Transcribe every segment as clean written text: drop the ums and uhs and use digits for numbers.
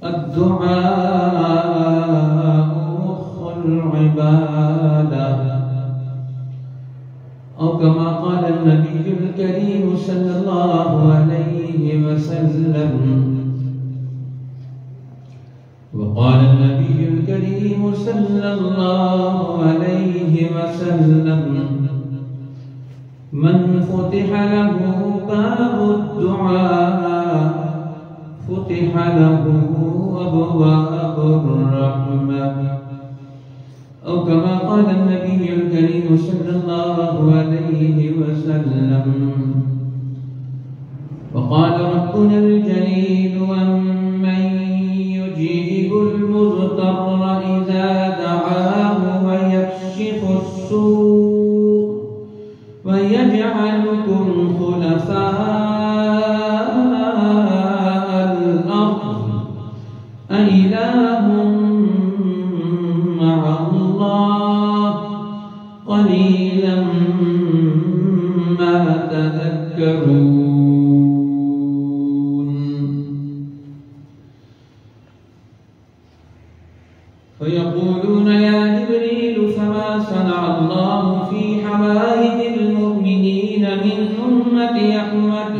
الدعاء مخ العبادة، أو كما قال النبي الكريم صلى الله عليه وسلم. وقال النبي الكريم صلى الله عليه وسلم: من فتح له باب الدعاء فتح له أبواب الرحمة، أو كما قال النبي الكريم صلى الله عليه وسلم. وقال ربنا الجليل: أمن يجيب المضطر إذا دعاه ويكشف السوء ويجعلكم خلفاء الأرض أإله مع الله قليلا ما تذكرون. فيقولون يا جبريل فما صنع الله في حوائج المؤمنين من أمة أحمد؟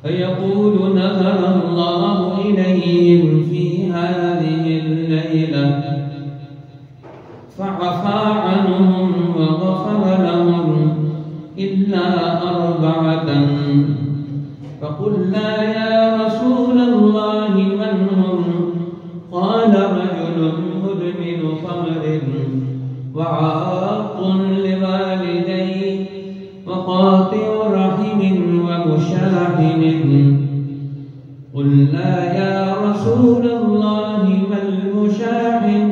فيقول: نظر الله إليهم في هذه الليلة فعفى عنهم وغفر لهم إلا 4. فقلنا يا رسول الله من هم؟ قال: رجل مدمن خمر وعاق لوالديه وقاطع رحم ومشاحن. قلنا يا رسول الله ما المشاحن؟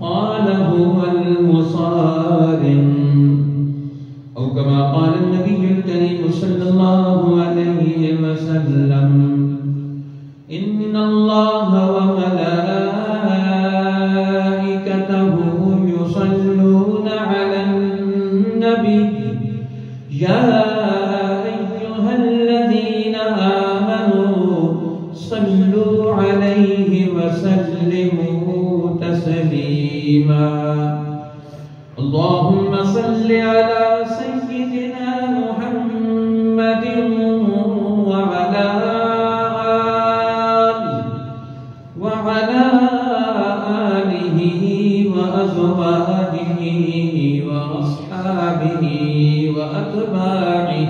قال: هو المصارم، أو كما قال النبي الكريم صلى الله عليه وسلم: إن الله وملائكته يصلون على النبي يا أيها الذين آمنوا صلوا عليه وسلموا تسليما. اللهم صل على سيدنا محمد وعلى آله وأزواجه وأصحابه وأتباعه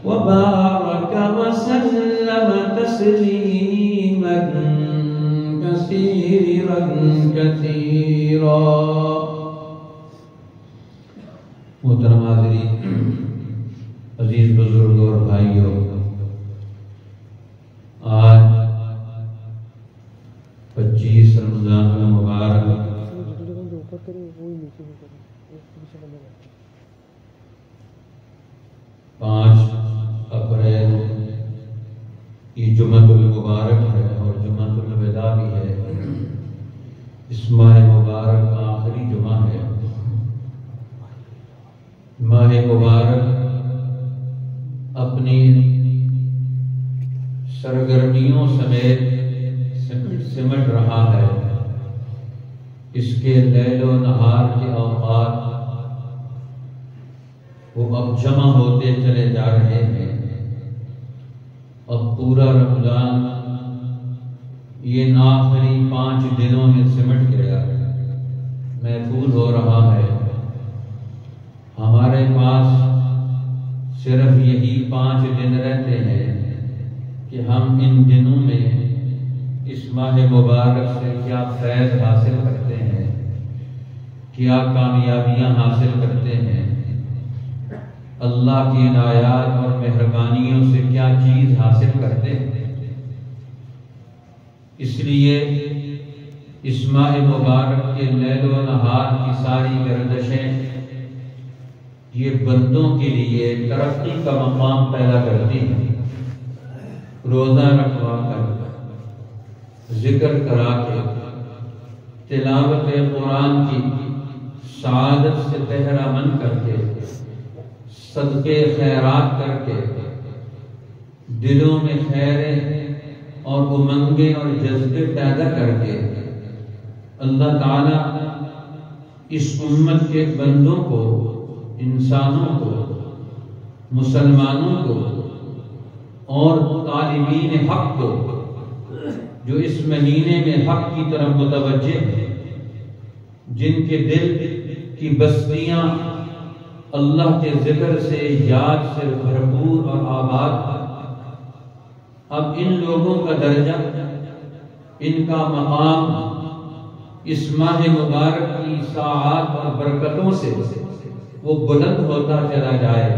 وبارك وسلم تسليما كثيرا كثيرا. محترم حاضرین، عزیز بزرگ اور بھائیوں، آج 25 رمضان المبارک 5 اپریل یہ جمعۃ المبارک ہے اور جمعۃ الوداع بھی ہے۔ اس ماہ مبارک کا آخری جمعہ ہے۔ ماہ مبارک اپنی سرگرمیوں سمیت سمٹ رہا ہے۔ اس کے لیل و نہار کے اوقات وہ اب جمع ہوتے چلے جا رہے ہیں۔ اب پورا رمضان یہ آخری 5 دنوں میں سمٹ گیا، محفوظ ہو رہا ہے۔ ہمارے پاس صرف یہی 5 دن رہتے ہیں کہ ہم ان دنوں میں اس ماہ مبارک سے کیا فیض حاصل کرتے ہیں، کیا کامیابیاں حاصل کرتے ہیں، اللہ کی عنایات اور مہربانیوں سے کیا چیز حاصل کرتے ہیں۔ اس لیے اس ماہ مبارک کے لیل و نہار کی ساری گردشیں یہ بندوں کے لیے ترقی کا مقام پیدا کرتی ہیں۔ روزہ رکھوا کر، ذکر کرا کے، تلاوت قرآن کی سعادت سے بہرہ مند کر کے، صدقے خیرات کر کے، دلوں میں خیریں اور امنگیں اور جذبے پیدا کر کے اللہ تعالیٰ اس امت کے بندوں کو، انسانوں کو، مسلمانوں کو اور طالبین حق کو جو اس مہینے میں حق کی طرف متوجہ ہیں، جن کے دل کی بستیاں اللہ کے ذکر سے، یاد سے بھرپور اور آباد، اب ان لوگوں کا درجہ، ان کا مقام اس ماہ مبارک کی ساعات اور برکتوں سے وہ بلند ہوتا چلا جائے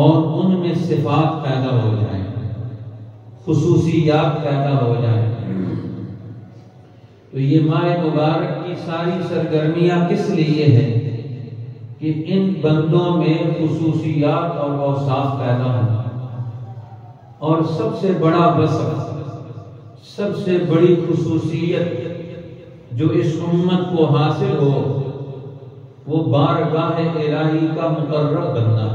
اور ان میں صفات پیدا ہو جائیں، خصوصیات پیدا ہو جائیں۔ تو یہ ماہ مبارک کی ساری سرگرمیاں کس لیے ہیں کہ ان بندوں میں خصوصیات اور اوصاف پیدا ہوں، اور سب سے بڑا وصف، سب سے بڑی خصوصیت جو اس امت کو حاصل ہو وہ بارگاہ الہی کا مقرب بننا،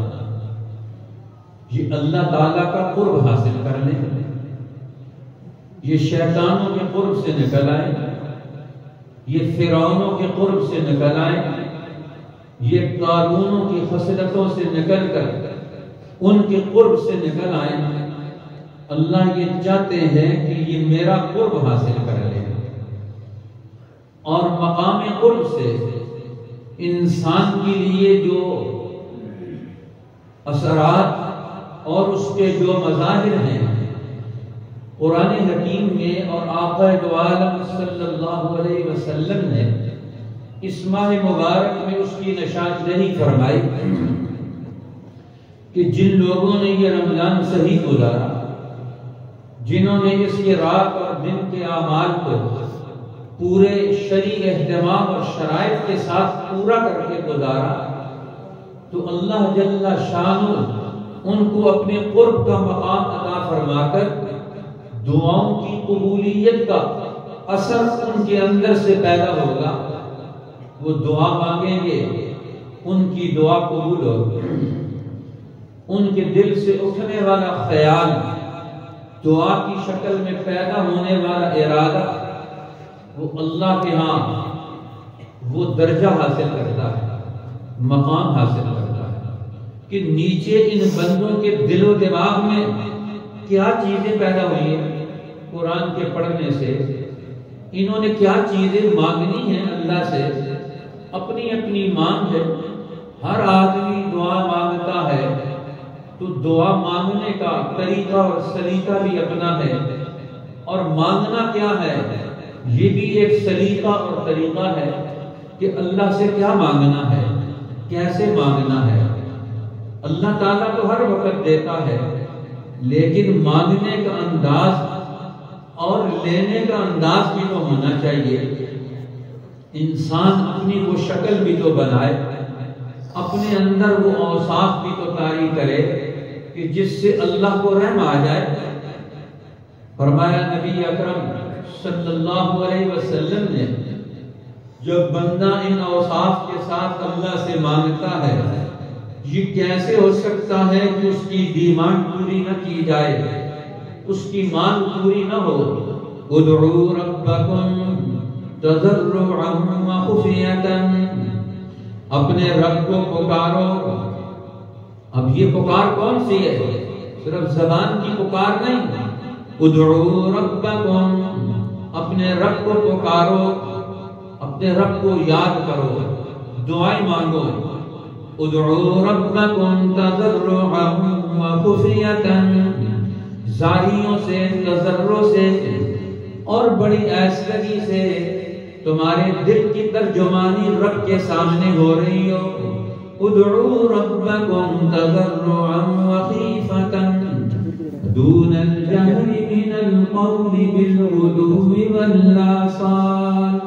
یہ اللہ تعالیٰ کا قرب حاصل کرنے، یہ شیطانوں کے قرب سے نکل آئے، یہ فرعونوں کے قرب سے نکل آئے، یہ قارونوں کی خصلتوں سے نکل کر ان کے قرب سے نکل آئے۔ اللہ یہ چاہتے ہیں کہ یہ میرا قرب حاصل کر لیں، اور مقام قرب سے انسان کے لیے جو اثرات اور اس کے جو مظاہر ہیں، قرآن حکیم میں اور آقا دو عالم صلی اللہ علیہ وسلم نے اس ماہ مبارک میں اس کی نشاندہی فرمائی کہ جن لوگوں نے یہ رمضان صحیح گزارا، جنہوں نے اس کی رات اور دن کے اعمال کو پورے شرعی اہتمام اور شرائط کے ساتھ پورا کر کے گزارا، تو اللہ جل شانہ ان کو اپنے قرب کا مقام عطا فرما کر دعاؤں کی قبولیت کا اثر ان کے اندر سے پیدا ہوگا۔ وہ دعا مانگیں گے، ان کی دعا قبول ہوگی، ان کے دل سے اٹھنے والا خیال، دعا کی شکل میں پیدا ہونے والا ارادہ، وہ اللہ کے ہاں وہ درجہ حاصل کرتا ہے، مقام حاصل کرتا ہے کہ نیچے ان بندوں کے دل و دماغ میں کیا چیزیں پیدا ہوئی ہیں قرآن کے پڑھنے سے، انہوں نے کیا چیزیں مانگنی ہیں اللہ سے، اپنی اپنی مانگ ہے۔ ہر آدمی دعا مانگتا ہے تو دعا مانگنے کا طریقہ اور سلیقہ بھی اپنا ہے، اور مانگنا کیا ہے یہ بھی ایک سلیقہ اور طریقہ ہے کہ اللہ سے کیا مانگنا ہے، کیسے مانگنا ہے۔ اللہ تعالیٰ تو ہر وقت دیتا ہے، لیکن مانگنے کا انداز اور لینے کا انداز بھی تو ہونا چاہیے۔ انسان اپنی وہ شکل بھی تو بنائے، اپنے اندر وہ اوصاف بھی تو طاری کرے کہ جس سے اللہ کو رحم آ جائے۔ فرمایا نبی اکرم صلی اللہ علیہ وسلم نے، جب بندہ ان اوصاف کے ساتھ اللہ سے مانگتا ہے، یہ کیسے ہو سکتا ہے کہ اس کی ڈیمانڈ پوری نہ کی جائے، اس کی مانگ پوری نہ ہو۔ ادعوا ربکم تضرعا وخفیۃ، اپنے رب کو پکارو۔ اب یہ پکار کون سی ہے؟ صرف زبان کی پکار نہیں۔ ادعوا ربکم، اپنے رب کو پکارو، اپنے رب کو یاد کرو، دعائیں مانگو۔ ادعوا ربکم تضرعا وخفیۃ، زاریوں سے، تضرع سے اور بڑی ایستگی سے تمہارے دل کی ترجمانی رب کے سامنے ہو رہی ہو۔ ادعوا ربکم تضرعا وخیفۃ دون الجہر من القول بالغدو والآصال۔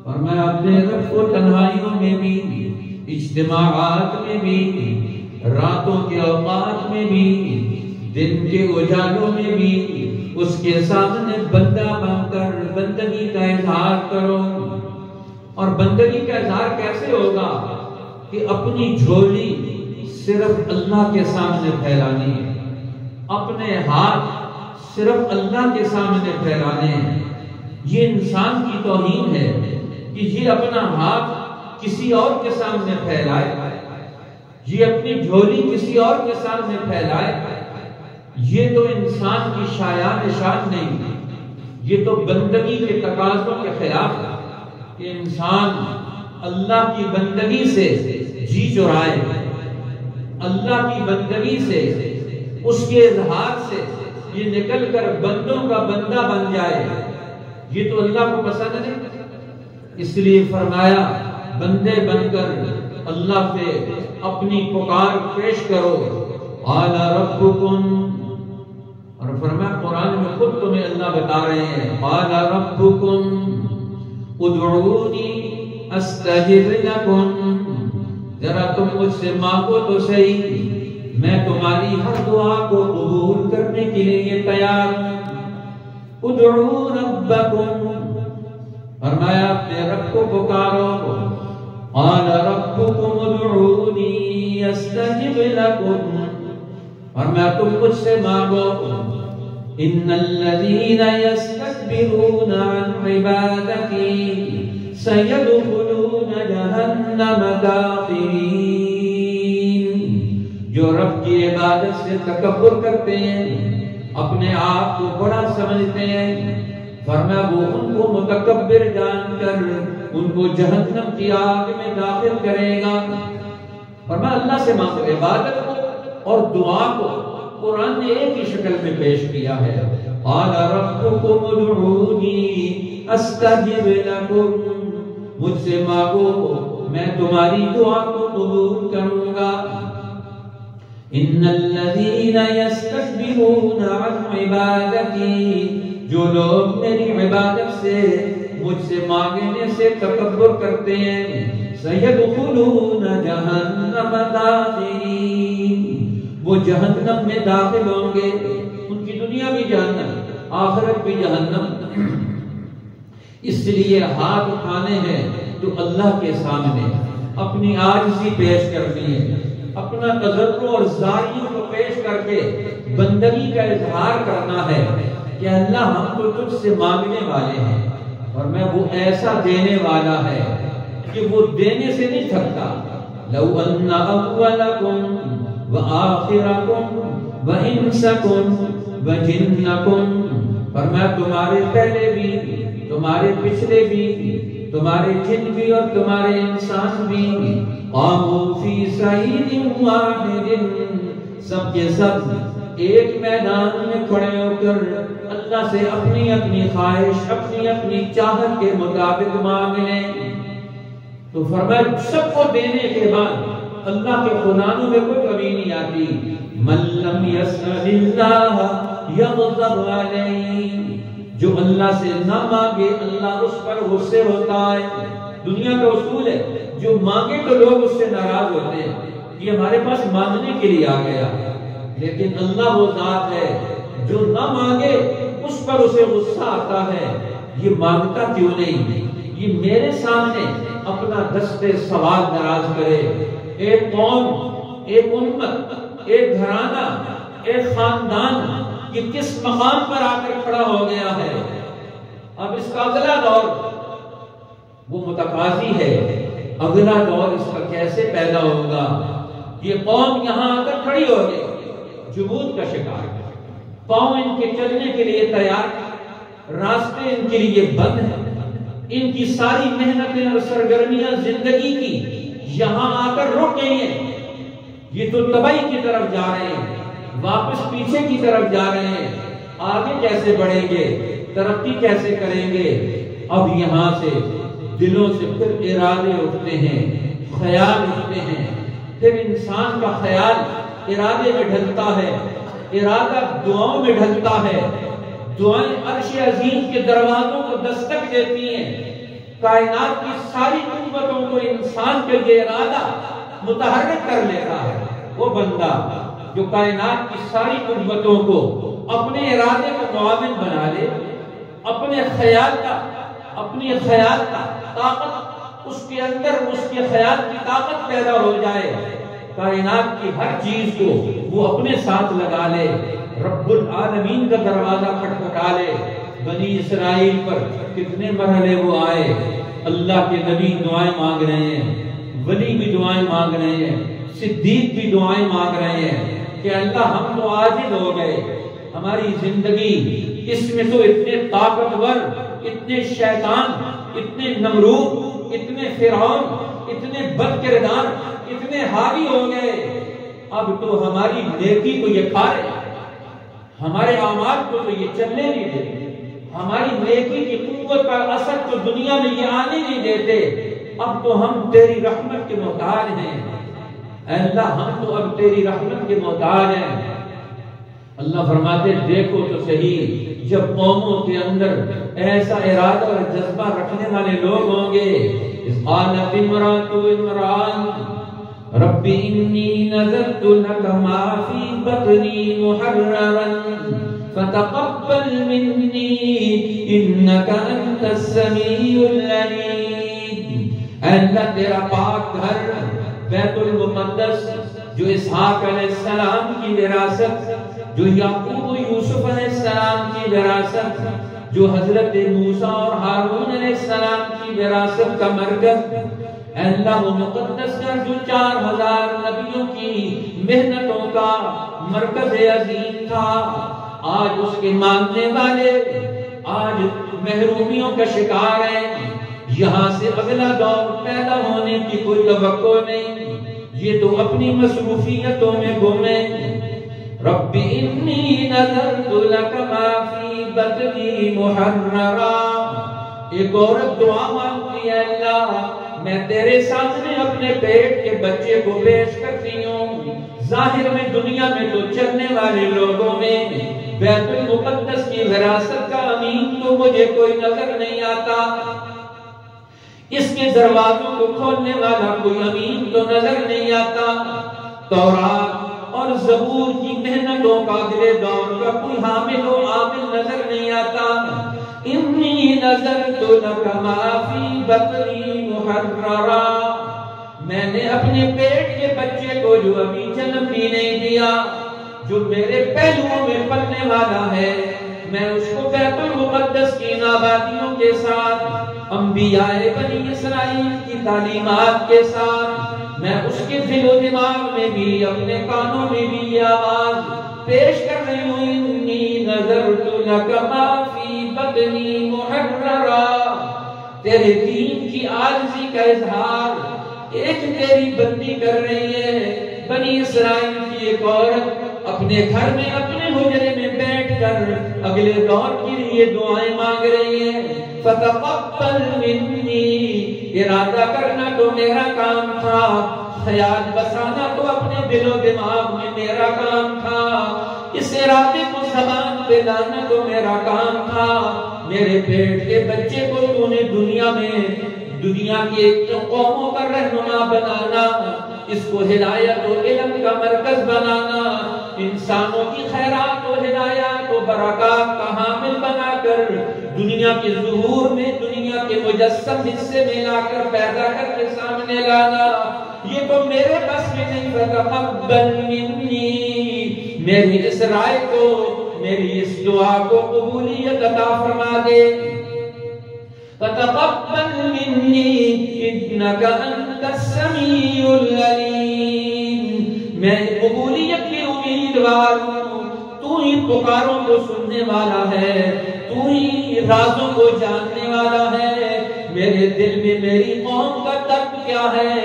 اور میں اپنے رب کو تنہائیوں میں بھی، اجتماعات میں بھی، راتوں کے اوقات میں بھی، دن کے اجالوں میں بھی اس کے سامنے بندہ بن کر بندگی کا اظہار کرو۔ اور بندگی کا اظہار کیسے ہوگا کہ اپنی جھولی صرف اللہ کے سامنے پھیلانی ہے، اپنے ہاتھ صرف اللہ کے سامنے پھیلانے ہیں۔ یہ انسان کی توہین ہے کہ یہ اپنا ہاتھ کسی اور کے سامنے پھیلائے، یہ اپنی جھولی کسی اور کے سامنے پھیلائے۔ یہ تو انسان کی شایان شان نہیں، یہ تو بندگی کے تقاضوں کے خلاف ہے کہ انسان اللہ کی بندگی سے جی چرائے، اللہ کی بندگی سے، اس کے اظہار سے یہ نکل کر بندوں کا بندہ بن جائے۔ یہ تو اللہ کو پسند نہیں، اس لیے فرمایا بندے بن کر اللہ سے اپنی پکار پیش کرو۔ قال ربکم، اور فرمایا قرآن میں خود تمہیں اللہ بتا رہے ہیں، قال ربکم ادعونی استجب لکم، ذرا تم مجھ سے مانگو تو صحیح، میں تمہاری ہر دعا کو قبول کرنے کے لیے تیار ہوں۔ ادعو ربکم، فرمایا اپنے رب کو پکارو۔ قال ربکم ادعونی استجب لکم، فرمایا تم مجھ سے مانگو۔ ان الذین یستکبرون عن عبادتی سیدخلون جہنم داخرین، جو رب کی عبادت سے تکبر کرتے ہیں، اپنے آپ کو بڑا سمجھتے ہیں، فرمایا وہ ان کو متکبر جان کر ان کو جہنم کی آگ میں داخل کرے گا۔ فرمایا اللہ سے مانگو، عبادت کو اور دعا کو قرآن نے ایک ہی شکل میں پیش کیا ہے۔ قال ربکم ادعونی استجب لکم، مجھ سے مانگو میں تمہاری دعا کو قبول کروں گا۔ ان الذین یستکبرون عن عبادتی، جو لوگ میری عبادت سے، مجھ سے مانگنے سے تکبر کرتے ہیں، سیدخلون جہنم داخرین، وہ جہنم میں داخل ہوں گے۔ ان کی دنیا بھی جہنم، آخرت بھی جہنم۔ اس لیے ہاتھ اٹھانے ہیں تو اللہ کے سامنے اپنی عاجزی پیش کرنی ہے، اپنا تضرع اور زاریوں کو پیش کر کے بندگی کا اظہار کرنا ہے کہ اللہ ہم تو تجھ سے مانگنے والے ہیں، اور میں وہ ایسا دینے والا ہے کہ وہ دینے سے نہیں تھکتا۔ لو ان اولکم وآخرکم وانسکم وجنکم، فرمایا تمہارے پہلے بھی، تمہارے پچھلے بھی، تمہارے جن بھی اور تمہارے انسان بھی، قاموا فی صعید واحد، سب کے سب ایک میدان میں کھڑے ہو کر اللہ سے اپنی اپنی خواہش، اپنی اپنی چاہت کے مطابق مانگ لیں۔ تو فرمایا سب کو دینے کے بعد اللہ کے خزانوں میں کوئی کمی نہیں آتی۔ من لم یسأل اللہ یغضب علیہ، جو اللہ سے نہ مانگے اللہ اس پر غصے ہوتا ہے۔ دنیا کا اصول ہے، جو مانگے تو لوگ اس سے ناراض ہوتے ہیں، یہ ہمارے پاس مانگنے کے لیے آ گیا، لیکن اللہ وہ ذات ہے جو نہ مانگے اس پر اسے غصہ آتا ہے۔ یہ مانگتا کیوں نہیں؟ یہ میرے سامنے اپنا دست سوال دراز کرے۔ ایک قوم، ایک امت، ایک گھرانہ، ایک خاندان یہ کس مقام پر آ کر کھڑا ہو گیا ہے۔ اب اس کا اگلا دور وہ متقاضی ہے، اگلا دور اس کا کیسے پیدا ہوگا۔ یہ قوم یہاں آ کر کھڑی ہو گئی، جمود کا شکار، پاؤں ان کے چلنے کے لیے تیار، راستے ان کے لیے بند ہیں، ان کی ساری محنتیں اور سرگرمیاں زندگی کی یہاں آ کر رک گئی ہیں۔ یہ تو تباہی کی طرف جا رہے ہیں، واپس پیچھے کی طرف جا رہے ہیں۔ آگے کیسے بڑھیں گے، ترقی کیسے کریں گے؟ اب یہاں سے دلوں سے پھر ارادے اٹھتے ہیں، خیال اٹھتے ہیں، پھر انسان کا خیال ارادے میں ڈھلتا ہے، ارادہ دعاؤں میں ڈھلتا ہے، دعائیں عرش عظیم کے دروازوں کو دستک دیتی ہیں۔ کائنات کی ساری قوتوں کو انسان کے یہ ارادہ متحرک کر لیتا ہے۔ وہ بندہ جو کائنات کی ساری قوتوں کو اپنے ارادے کا معاون بنا لے، اپنے خیال کا، اپنی خیال کا طاقت اس کے اندر، اس کے خیال کی طاقت پیدا ہو جائے، کائنات کی ہر چیز کو وہ اپنے ساتھ لگا لے، رب العالمین کا دروازہ کھٹکھٹا لے۔ بنی اسرائیل پر کتنے مرحلے وہ آئے، اللہ کے نبی دعائیں مانگ رہے ہیں، ولی بھی دعائیں مانگ رہے ہیں، صدیق بھی دعائیں مانگ رہے ہیں کہ اللہ ہم تو عاجز ہو گئے، ہماری زندگی اس میں تو اتنے طاقتور، اتنے شیطان، اتنے نمرود، اتنے فرعون، اتنے بد کردار، اتنے حاوی ہو گئے، اب تو ہماری نیکی کو یہ کھا رہے، ہمارے اعمال کو تو یہ چلنے نہیں دیتے، ہماری نیکی کی قوت کا اثر تو دنیا میں یہ آنے نہیں دیتے، اب تو ہم تیری رحمت کے محتاج ہیں، اے اللہ ہم تو اب تیری رحمت کے محتاج ہیں۔ اللہ فرماتے دیکھو تو صحیح، جب قوموں کے اندر ایسا ارادہ اور جذبہ رکھنے والے لوگ ہوں گے، اس قالت امرأۃ عمران رب انی نذرت لک ما فی بطنی محررا فتقبل منی انک انت السمیع العلیم۔ اے اللہ تیرا پاک گھر بیت المقدس جو اسحاق علیہ السلام کی وراثت، جو یعقوب و یوسف علیہ السلام کی وراثت، جو حضرت موسیٰ اور ہارون علیہ السلام کی وراثت کا مرکز، اے اللہ وہ مقدس گھر جو 4000 نبیوں کی محنتوں کا مرکز عظیم تھا، آج اس کے ماننے والے آج محرومیوں کا شکار ہیں، یہاں سے اگلا دور پیدا ہونے کی کوئی توقع نہیں، یہ تو اپنی مصروفیتوں میں گمے۔ رب انی نذرت لک ما فی بطنی محررا، ایک عورت دعا مانگتی ہے اللہ میں تیرے سامنے اپنے پیٹ کے بچے کو پیش کرتی ہوں، ظاہر میں دنیا میں تو چلنے والے لوگوں میں بیت المقدس کی وراثت کا امین تو مجھے کوئی نظر نہیں آتا، اس کے دروازوں کو کھولنے والا کوئی امین تو نظر نہیں آتا، تورات اور زبور کی محنتوں کا اگلے دور کا کوئی حامل و عامل نظر نہیں آتا۔ انی نذرت لک ما فی بطنی محررا، میں نے اپنے پیٹ کے بچے کو جو ابھی جنم بھی نہیں دیا، جو میرے پہلوؤں میں پلنے والا ہے، میں اس کو بیت المقدس کی آبادیوں کے ساتھ، انبیاء بنی اسرائیل کی تعلیمات کے ساتھ، میں اس کے دل و دماغ میں بھی اپنے کانوں میں بھی یہ آواز پیش کر رہی ہوں، انی نذرت لک ما فی بطنی محررا، تیرے دین کی عاجزی کا اظہار ایک تیری بندی کر رہی ہے، بنی اسرائیل کی ایک عورت اپنے گھر میں اپنے حجرے میں بیٹھ کر اگلے دور کے لیے دعائیں مانگ رہی ہے۔ فتقبل منی، ارادہ کرنا تو میرا کام تھا، خیال بسانا تو اپنے دل و دماغ میں میرا کام تھا، اس ارادے کو زبان پہ لانا تو میرا کام تھا، میرے پیٹ کے بچے کو تو نے دنیا میں دنیا کی ایک قوموں کا رہنما بنانا، اس کو ہدایت و علم کا مرکز بنانا، انسانوں کی خیرات و ہدایات و برکات کا حامل بنا کر دنیا کے ظہور میں دنیا کے مجسم حصے میں لا کر پیدا کر کے سامنے لانا، یہ تو میرے بس میں نہیں۔ فتقبل منی، میری اس رائے کو، میری اس دعا کو قبولیت عطا فرما دے۔ فتقبل منی انک انت السمیع العلیم، میں قبولیت کی امیدوار ہوں، تو ہی پکاروں کو سننے والا ہے، تو ہی رازوں کو جاننے والا ہے، میرے دل میں میری قوم کا درد کیا ہے،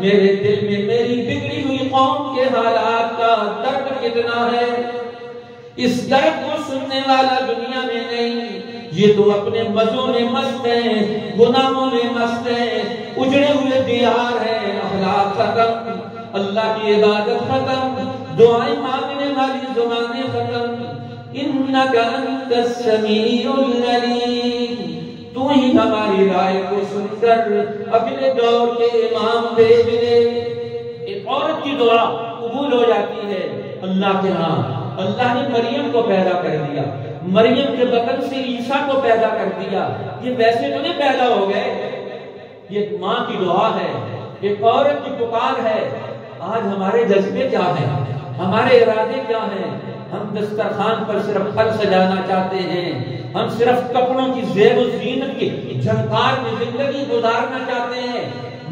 میرے دل میں میری بگڑی ہوئی قوم کے حالات کا درد کتنا ہے، اس درد کو سننے والا دنیا میں نہیں، یہ تو اپنے مزوں میں مست ہیں، گناہوں میں مست ہیں، اجڑے ہوئے دیار ہیں، اخلاق ختم، اللہ کی عبادت ختم، دعائیں مانگنے والی زبانیں ختم۔ انک انت السمیع العلیم، تو ہی ہماری رائے کو سن کر اگلے دور کے امام بھیج دے۔ ایک عورت کی دعا قبول ہو جاتی ہے اللہ کے ہاں۔ اللہ نے مریم کو پیدا کر دیا، مریم کے بطن سے عیسیٰ کو پیدا کر دیا، یہ ویسے تو نہیں پیدا ہو گئے، یہ ماں کی دعا ہے، ایک عورت کی پکار ہے، آج ہمارے جذبے کیا ہیں، ہمارے ارادے کیا ہیں؟ ہم دسترخوان پر صرف پھل سجانا چاہتے ہیں، ہم صرف کپڑوں کی زیب و زینت کی جھنکار میں زندگی گزارنا چاہتے ہیں۔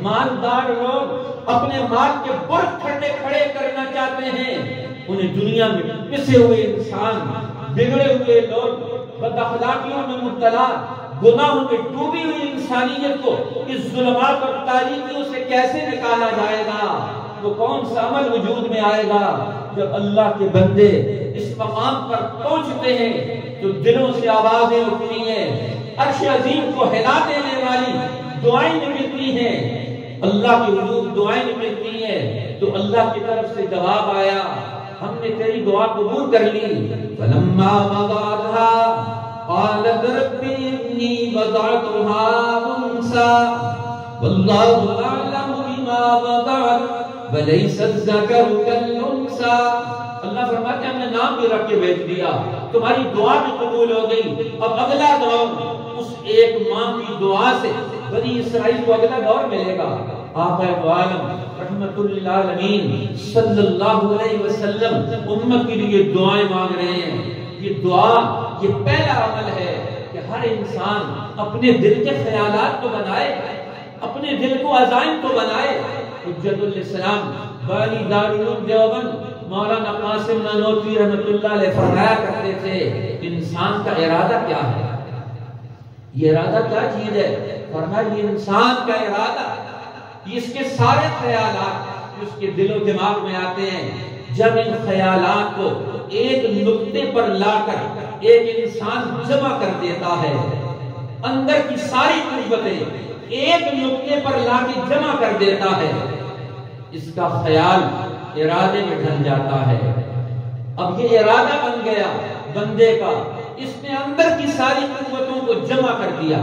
مالدار لوگ اپنے مال کے برج کھڑے کرنا چاہتے ہیں، انہیں دنیا میں پسے ہوئے انسان، بگڑے ہوئے لوگ، بد اخلاقیوں میں مبتلا، گناہوں میں ڈوبی ہوئی انسانیت کو اس ظلمات اور تاریکیوں سے کیسے نکالا جائے گا؟ وہ کون سا عمل وجود میں آئے گا؟ جب اللہ کے بندے اس مقام پر پہنچتے ہیں تو دلوں سے آوازیں اٹھتی ہیں، عرش عظیم کو ہلا دینے والی دعائیں ملتی ہیں، اللہ کی حضور دعائیں ملتی ہیں، تو اللہ کی طرف سے جواب آیا، ہم نے تیری دعا قبول کر لی۔ فلما وضعتها قالت رب انی وضعتها انثى واللہ اعلم بما وضعت ولیس الذکر کالانثى۔ اللہ فرماتے ہیں ہم نے نام بھی رکھ کے بھیج دیا، تمہاری دعا بھی قبول ہو گئی۔ اب اگلا دور اس ایک ماں کی دعا سے بنی اسرائیل کو اگلا دور ملے گا۔ آقا عالم رحمت للعالمین صلی اللہ علیہ وسلم امت کے لیے دعائیں مانگ رہے ہیں۔ یہ دعا یہ پہلا عمل ہے کہ ہر انسان اپنے دل کے خیالات کو بنائے، اپنے دل کو عزائم کو بنائے۔ حجت الاسلام بانی دارالعلوم دیوبند مولانا قاسم نانوتوی رحمت اللہ علیہ فرمایا کرتے تھے، انسان کا ارادہ کیا ہے؟ یہ ارادہ کیا چیز ہے؟ فرمایا یہ انسان کا ارادہ، یہ اس کے سارے خیالات اس کے دل و دماغ میں آتے ہیں، جب ان خیالات کو ایک نقطے پر لا کر ایک انسان جمع کر دیتا ہے، اندر کی ساری قوتیں ایک نقطے پر لا کے جمع کر دیتا ہے، اس کا خیال ارادے میں ڈھل جاتا ہے۔ اب یہ ارادہ بن گیا بندے کا، اس نے اندر کی ساری قوتوں کو جمع کر دیا،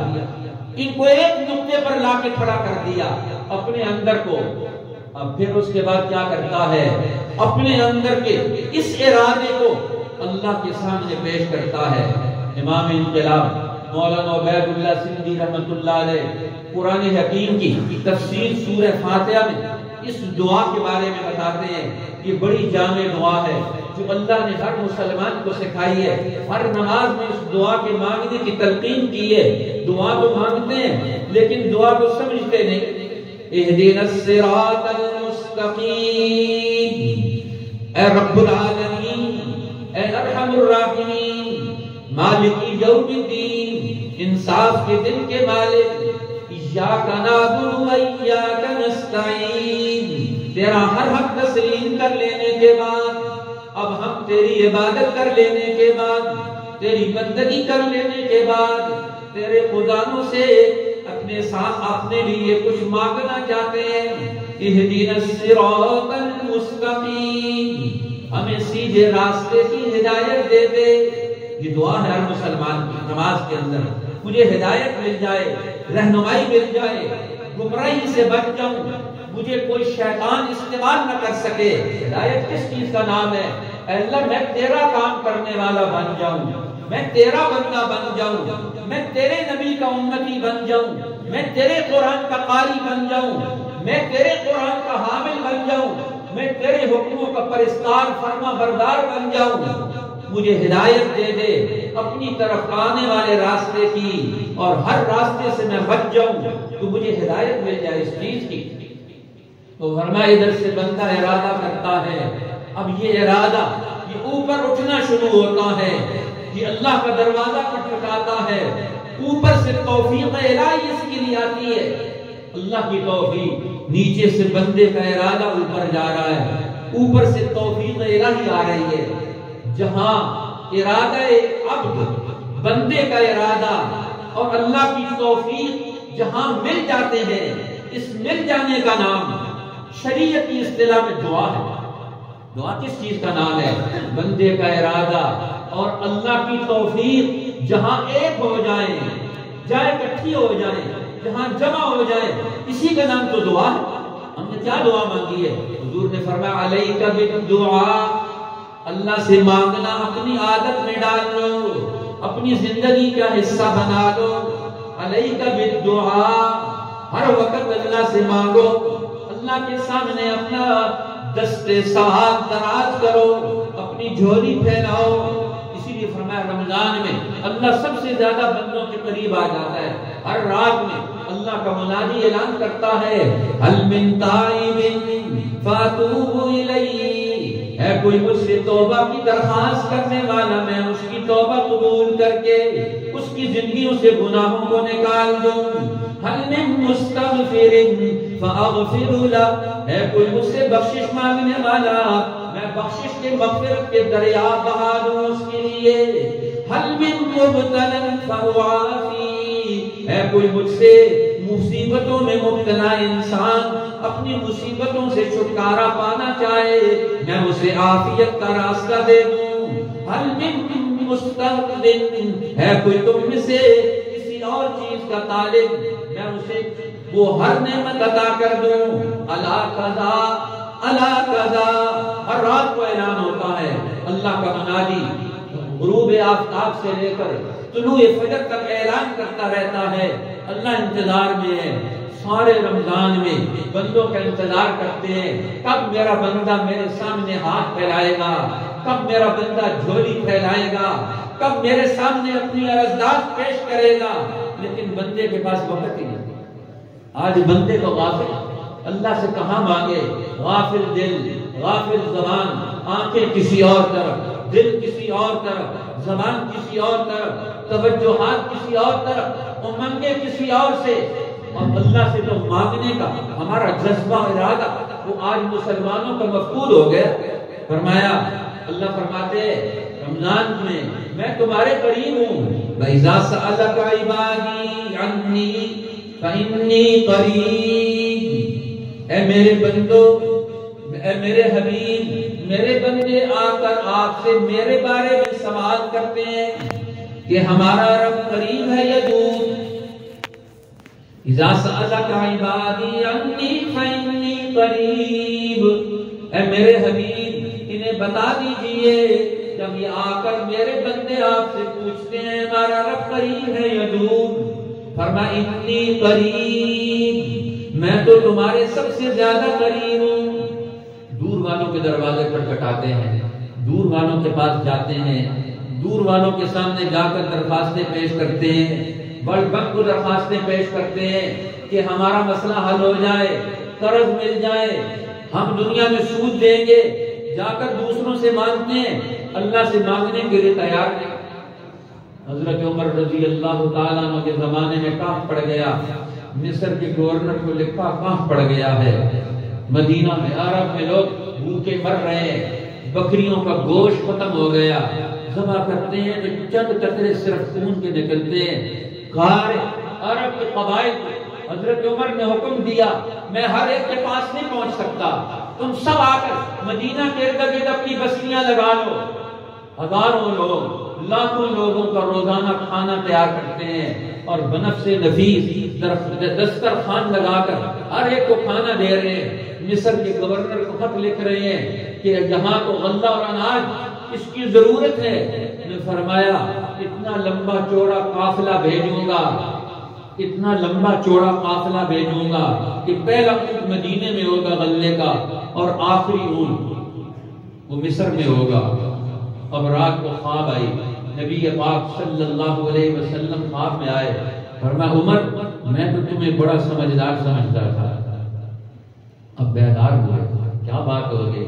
ان کو ایک نقطے پر لا کے کھڑا کر دیا اپنے اندر کو۔ اب پھر اس کے بعد کیا کرتا ہے؟ اپنے اندر کے اس ارادے کو اللہ کے سامنے پیش کرتا ہے۔ امام انقلاب مولانا عبید اللہ سندھی رحمت اللہ علیہ قرآن حکیم کی تفسیر سورہ فاتحہ میں اس دعا کے بارے میں بتاتے ہیں، یہ بڑی جامع دعا ہے جو اللہ نے ہر مسلمان کو سکھائی ہے، ہر نماز میں اس دعا کے مانگنے کی تلقین کی ہے۔ دعا تو مانگتے ہیں لیکن دعا کو سمجھتے نہیں۔ اہدنا الصراط المستقیم، اے رب العالمین، اے ارحم الراحمین، مالک یوم الدین، انصاف کے دن کے مالک، ایاک نعبد و ایاک نستعین، تیرا ہر حق تسلیم کر لینے کے بعد، اب ہم تیری عبادت کر لینے کے بعد، تیری بندگی کر لینے کے بعد، تیرے خدانوں سے اپنے لیے کچھ مانگنا چاہتے ہیں۔ اہدنا الصراط المستقیم، ہمیں سیدھے راستے کی ہدایت دے دے۔ یہ دعا ہے ہر مسلمان کی نماز کے اندر، مجھے ہدایت مل جائے، رہنمائی مل جائے، گمراہی سے بچ جاؤں، مجھے کوئی شیطان استعمال نہ کر سکے۔ ہدایت کس چیز کا نام ہے؟ اے اللہ میں تیرا کام کرنے والا بن جاؤں، میں تیرا بندہ بن جاؤں، میں تیرے نبی کا امتی بن جاؤں، میں تیرے قرآن کا قاری بن جاؤں، میں تیرے قرآن کا حامل بن جاؤں، میں تیرے حکموں کا پرستار فرما بردار بن جاؤں۔ مجھے ہدایت دے دے اپنی طرف آنے والے راستے کی، اور ہر راستے سے میں بچ جاؤں تو مجھے ہدایت مل جائے اس چیز کی۔ تو فرمایا ادھر سے بندہ ارادہ کرتا ہے، اب یہ ارادہ یہ اوپر اٹھنا شروع ہوتا ہے، یہ اللہ کا دروازہ کھٹکھٹاتا ہے، اوپر سے توفیق الہی اس کے لیے آتی ہے، اللہ کی توفیق، نیچے سے بندے کا ارادہ اوپر جا رہا ہے، اوپر سے توفیق الہی آ رہی ہے۔ جہاں ارادہ عبد، بندے کا ارادہ اور اللہ کی توفیق جہاں مل جاتے ہیں، اس مل جانے کا نام شریعت کی اصطلاح میں دعا ہے۔ دعا کس چیز کا نام ہے؟ بندے کا ارادہ اور اللہ کی توفیق جہاں ایک ہو جائیں، جہاں اکٹھی ہو جائیں، جہاں جمع ہو جائے، اسی کا نام تو دعا ہے۔ ہم نے کیا دعا مانگی ہے؟ حضور نے فرمایا علیک بالدعاء، اللہ سے مانگنا اپنی عادت میں ڈال لو، اپنی زندگی کا حصہ بنا لو۔ علیک بالدعاء، ہر وقت اللہ سے مانگو، اللہ کے سامنے اپنا دستے سوال دراز کرو، اپنی جھولی پھیلاؤ۔ اسی لیے فرمایا رمضان میں اللہ سب سے زیادہ بندوں کے قریب آ جاتا ہے۔ ہر رات میں اللہ کا منادی اعلان کرتا ہے هل من تائب فاتوب الیہ، ہے کوئی مجھ سے توبہ کی درخواست کرنے والا، میں اس کی توبہ قبول کر کے اس کی زندگیوں سے گناہوں کو نکال دوں۔ هل من مستغفر فاغفر له، ہے کوئی مجھ سے بخشش مانگنے والا، میں بخشش کے مغفرت کے دریا بہا دوں اس کے لیے۔ هل من مبتلا فاعافی، ہے کوئی مجھ سے مصیبتوں میں مبتلا انسان اپنی مصیبتوں سے چھٹکارا پانا چاہے، میں اسے عافیت کا راستہ دے دوں۔ هل من مستغفر، ہے کوئی تم میں سے کسی اور چیز کا طالب، میں اسے وہ ہر نعمت عطا کر دوں۔ الا قضا الا قضا، ہر رات کو اعلان ہوتا ہے اللہ کا منادی، غروب آفتاب سے لے کر طلوع فجر تک اعلان کرتا رہتا ہے۔ اللہ انتظار میں ہے، سارے رمضان میں بندوں کا انتظار کرتے ہیں، کب میرا بندہ میرے سامنے ہاتھ پھیلائے گا، کب میرا بندہ جھولی پھیلائے گا، کب میرے سامنے اپنی عرضداشت پیش کرے گا۔ لیکن بندے کے پاس وقت ہی نہیں۔ آج بندے کو غافل اللہ سے کہاں مانگے، غافل دل، غافل زبان، آنکھیں کسی اور طرف، دل کسی اور طرف، زبان کسی اور طرف، توجہات کسی اور طرف، امنگیں کسی اور سے، اور اللہ سے تو مانگنے کا ہمارا جذبہ ارادہ وہ آج مسلمانوں کا مفقود ہو گیا۔ فرمایا اللہ فرماتے رمضان میں تمہارے قریب ہوں۔ وَإِذَا سَأَلَكَ عِبَادِي عَنِّي فَإِنِّي قَرِيبٌ، اے میرے بندو، اے میرے حبیب، میرے بندے آ کر آپ سے میرے بارے میں سوال کرتے ہیں کہ ہمارا رب قریب ہے یا دور۔ اذا سألك عبادی عنی فإنی قریب، اے میرے حبیب انہیں بتا دیجئے جب یہ آ کر میرے بندے آپ سے پوچھتے ہیں ہمارا رب قریب ہے یا دور، فرمایا انی قریب، میں تو تمہارے سب سے زیادہ قریب ہوں۔ دور والوں کے دروازے پر کھٹکاتے ہیں، دور والوں کے پاس جاتے ہیں، دور والوں کے سامنے جا کر درخواستیں پیش کرتے ہیں، بڑھ بڑھ کو درخواستیں پیش کرتے ہیں کہ ہمارا مسئلہ حل ہو جائے، قرض مل جائے، ہم دنیا میں سود دیں گے، جا کر دوسروں سے مانگتے ہیں، اللہ سے مانگنے کے لیے تیار نہیں۔ حضرت عمر رضی اللہ تعالیٰ عنہ کے زمانے میں کہاں پڑ گیا، مصر کے گورنر کو لکھا کہاں پڑ گیا ہے، مدینہ میں عرب میں لوگ بھوکے مر رہے ہیں، بکریوں کا گوشت ختم ہو گیا، ذبح کرتے ہیں تو چند قطرے صرف خون کے نکلتے ہیں۔ عرب کے قبائل حضرت عمر نے حکم دیا میں ہر ایک کے پاس نہیں پہنچ سکتا، تم سب آ کر مدینہ کے ارد گرد اپنی بستیاں لگا لو۔ ہزاروں لوگ، لاکھوں لوگوں کا روزانہ کھانا تیار کرتے ہیں اور بنفس نفیس دسترخوان لگا کر ہر ایک کو کھانا دے رہے ہیں۔ مصر کے گورنر کو خط لکھ رہے ہیں کہ یہاں تو غلہ اور اناج اس کی ضرورت ہے۔ نے فرمایا اتنا لمبا چوڑا قافلہ بھیجوں گا، اتنا لمبا چوڑا قافلہ بھیجوں گا کہ پہلا اونٹ مدینے میں ہوگا غلے کا اور آخری اونٹ وہ مصر میں ہوگا۔ اب رات کو خواب آئی، نبی پاک صلی اللہ علیہ وسلم خواب میں آئے، فرمایا عمر میں تو تمہیں بڑا سمجھدار سمجھتا تھا، اب بیدار ہوئے، کیا بات ہو گئی؟